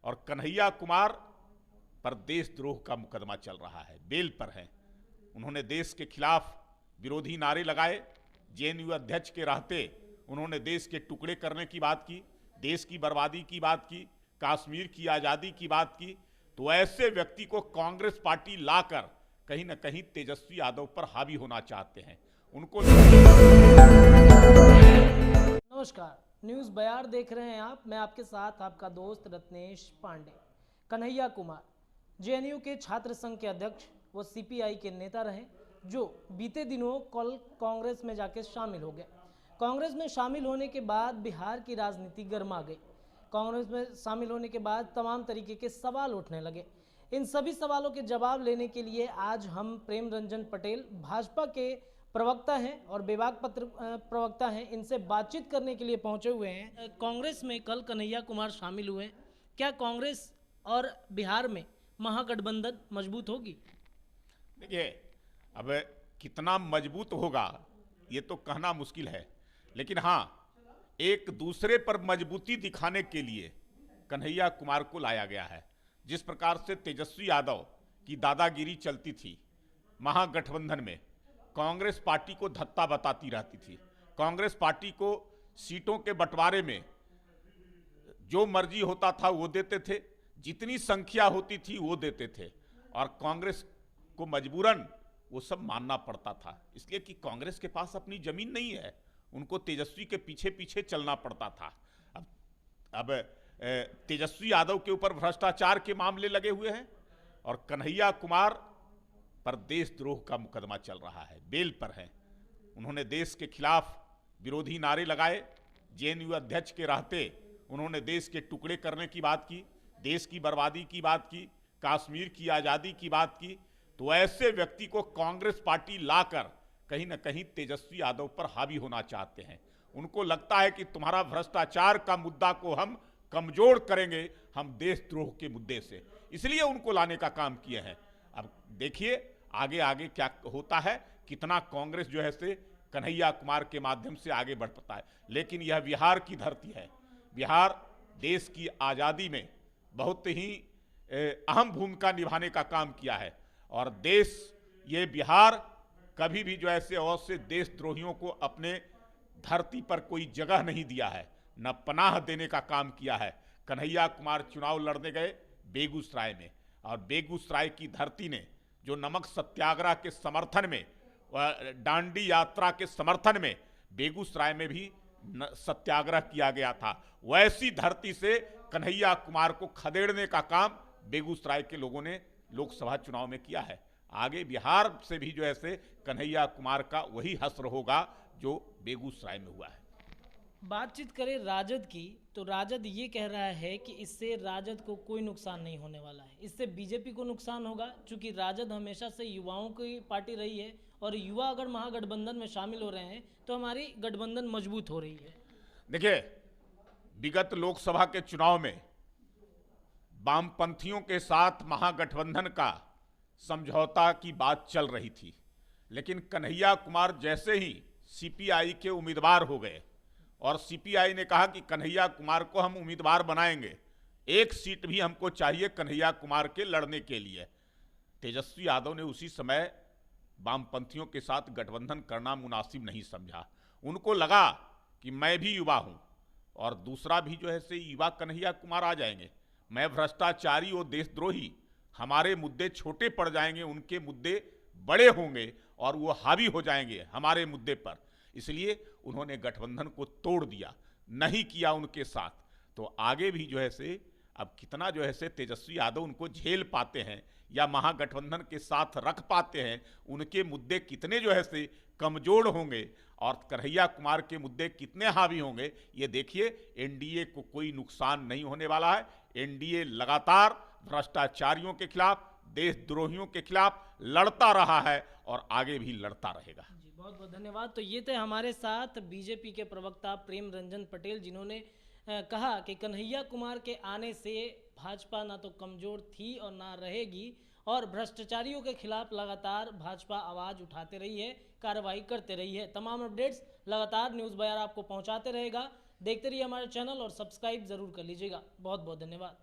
और कन्हैया कुमार पर देशद्रोह का मुकदमा चल रहा है, बेल पर हैं। उन्होंने देश के खिलाफ विरोधी नारे लगाए, जेएनयू अध्यक्ष के रहते उन्होंने देश के टुकड़े करने की बात की, देश की बर्बादी की बात की, कश्मीर की आज़ादी की बात की। तो ऐसे व्यक्ति को कांग्रेस पार्टी लाकर कहीं ना कहीं तेजस्वी यादव पर हावी होना चाहते हैं। उनको नमस्कार, न्यूज़ बयार देख रहे हैं आप। मैं आपके साथ आपका दोस्त रत्नेश पांडे। कन्हैया कुमार जेएनयू के छात्र संघ के अध्यक्ष व सीपीआई के नेता रहे, जो बीते दिनों कल कांग्रेस में जाके शामिल हो गए। कांग्रेस में शामिल होने के बाद बिहार की राजनीति गर्मा गई। कांग्रेस में शामिल होने के बाद तमाम तरीके के सवाल उठने लगे। इन सभी सवालों के जवाब लेने के लिए आज हम प्रेम रंजन पटेल, भाजपा के प्रवक्ता हैं और विभाग पत्र प्रवक्ता हैं, इनसे बातचीत करने के लिए पहुंचे हुए हैं। कांग्रेस में कल कन्हैया कुमार शामिल हुए। क्या कांग्रेस और बिहार में महागठबंधन मजबूत होगी? देखिए, अब कितना मजबूत होगा ये तो कहना मुश्किल है, लेकिन हाँ, एक दूसरे पर मजबूती दिखाने के लिए कन्हैया कुमार को लाया गया है। जिस प्रकार से तेजस्वी यादव की दादागिरी चलती थी महागठबंधन में, कांग्रेस पार्टी को धत्ता बताती रहती थी, कांग्रेस पार्टी को सीटों के बंटवारे में जो मर्जी होता था वो देते थे, जितनी संख्या होती थी वो देते थे, और कांग्रेस को मजबूरन वो सब मानना पड़ता था, इसलिए कि कांग्रेस के पास अपनी जमीन नहीं है, उनको तेजस्वी के पीछे पीछे चलना पड़ता था। अब तेजस्वी यादव के ऊपर भ्रष्टाचार के मामले लगे हुए हैं और कन्हैया कुमार पर देशद्रोह का मुकदमा चल रहा है, बेल पर हैं। उन्होंने देश के खिलाफ विरोधी नारे लगाए, जेएनयू अध्यक्ष के रहते उन्होंने देश के टुकड़े करने की बात की, देश की बर्बादी की बात की, कश्मीर की आज़ादी की बात की। तो ऐसे व्यक्ति को कांग्रेस पार्टी लाकर कहीं ना कहीं तेजस्वी यादव पर हावी होना चाहते हैं। उनको लगता है कि तुम्हारा भ्रष्टाचार का मुद्दा को हम कमजोर करेंगे, हम देशद्रोह के मुद्दे से, इसलिए उनको लाने का काम किए हैं। अब देखिए आगे आगे क्या होता है, कितना कांग्रेस जो है से कन्हैया कुमार के माध्यम से आगे बढ़ पाता है। लेकिन यह बिहार की धरती है, बिहार देश की आज़ादी में बहुत ही अहम भूमिका निभाने का काम किया है, और देश ये बिहार कभी भी जो ऐसे और से देशद्रोहियों को अपने धरती पर कोई जगह नहीं दिया है, न पनाह देने का काम किया है। कन्हैया कुमार चुनाव लड़ने गए बेगूसराय में, और बेगूसराय की धरती ने जो नमक सत्याग्रह के समर्थन में, डांडी यात्रा के समर्थन में बेगूसराय में भी सत्याग्रह किया गया था, वैसी धरती से कन्हैया कुमार को खदेड़ने का काम बेगूसराय के लोगों ने लोकसभा चुनाव में किया है। आगे बिहार से भी जो ऐसे कन्हैया कुमार का वही हश्र होगा जो बेगूसराय में हुआ है। बातचीत करें राजद की, तो राजद ये कह रहा है कि इससे राजद को कोई नुकसान नहीं होने वाला है, इससे बीजेपी को नुकसान होगा, क्योंकि राजद हमेशा से युवाओं की पार्टी रही है, और युवा अगर महागठबंधन में शामिल हो रहे हैं तो हमारी गठबंधन मजबूत हो रही है। देखिए, विगत लोकसभा के चुनाव में वामपंथियों के साथ महागठबंधन का समझौता की बात चल रही थी, लेकिन कन्हैया कुमार जैसे ही सीपीआई के उम्मीदवार हो गए और सीपीआई ने कहा कि कन्हैया कुमार को हम उम्मीदवार बनाएंगे, एक सीट भी हमको चाहिए कन्हैया कुमार के लड़ने के लिए, तेजस्वी यादव ने उसी समय वामपंथियों के साथ गठबंधन करना मुनासिब नहीं समझा। उनको लगा कि मैं भी युवा हूं और दूसरा भी जो है से युवा कन्हैया कुमार आ जाएंगे, मैं भ्रष्टाचारी और देशद्रोही, हमारे मुद्दे छोटे पड़ जाएंगे, उनके मुद्दे बड़े होंगे और वो हावी हो जाएंगे हमारे मुद्दे पर, इसलिए उन्होंने गठबंधन को तोड़ दिया, नहीं किया उनके साथ। तो आगे भी जो है से अब कितना जो है से तेजस्वी यादव उनको झेल पाते हैं या महागठबंधन के साथ रख पाते हैं, उनके मुद्दे कितने जो है से कमजोर होंगे और कन्हैया कुमार के मुद्दे कितने हावी होंगे, ये देखिए। एनडीए को कोई नुकसान नहीं होने वाला है। एनडीए लगातार भ्रष्टाचारियों के खिलाफ, देशद्रोहियों के खिलाफ लड़ता रहा है और आगे भी लड़ता रहेगा। जी, बहुत बहुत धन्यवाद। तो ये थे हमारे साथ बीजेपी के प्रवक्ता प्रेम रंजन पटेल, जिन्होंने कहा कि कन्हैया कुमार के आने से भाजपा ना तो कमजोर थी और ना रहेगी, और भ्रष्टाचारियों के खिलाफ लगातार भाजपा आवाज़ उठाते रही है, कार्रवाई करते रही है। तमाम अपडेट्स लगातार न्यूज़ बयार आपको पहुंचाते रहेगा। देखते रहिए हमारे चैनल और सब्सक्राइब ज़रूर कर लीजिएगा। बहुत बहुत धन्यवाद।